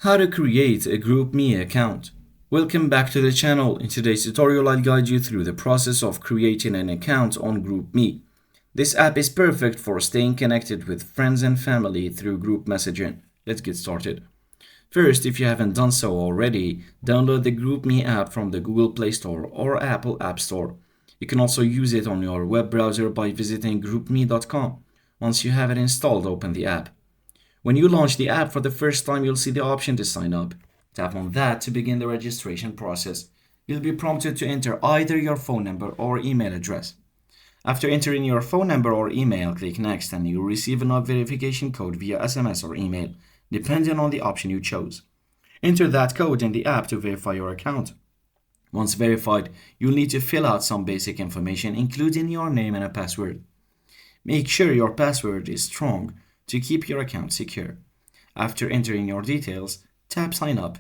How to create a GroupMe account. Welcome back to the channel. In today's tutorial, I'll guide you through the process of creating an account on GroupMe. This app is perfect for staying connected with friends and family through group messaging. Let's get started. First, if you haven't done so already, download the GroupMe app from the Google Play Store or Apple App Store. You can also use it on your web browser by visiting groupme.com. Once you have it installed, open the app. When you launch the app for the first time, you'll see the option to sign up. Tap on that to begin the registration process. You'll be prompted to enter either your phone number or email address. After entering your phone number or email, click Next and you'll receive an verification code via SMS or email, depending on the option you chose. Enter that code in the app to verify your account. Once verified, you'll need to fill out some basic information, including your name and a password. Make sure your password is strong to keep your account secure. After entering your details, tap Sign Up.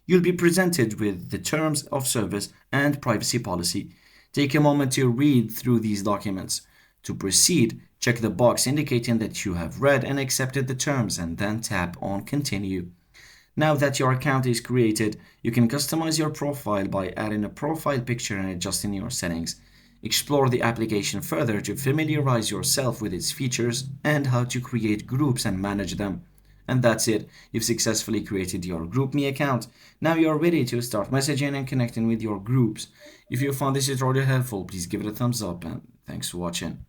You'll be presented with the terms of service and privacy policy. Take a moment to read through these documents. To proceed, check the box indicating that you have read and accepted the terms and then tap on Continue. Now that your account is created, you can customize your profile by adding a profile picture and adjusting your settings. Explore the application further to familiarize yourself with its features and how to create groups and manage them. And that's it. You've successfully created your GroupMe account. Now you're ready to start messaging and connecting with your groups. If you found this tutorial helpful, please give it a thumbs up and thanks for watching.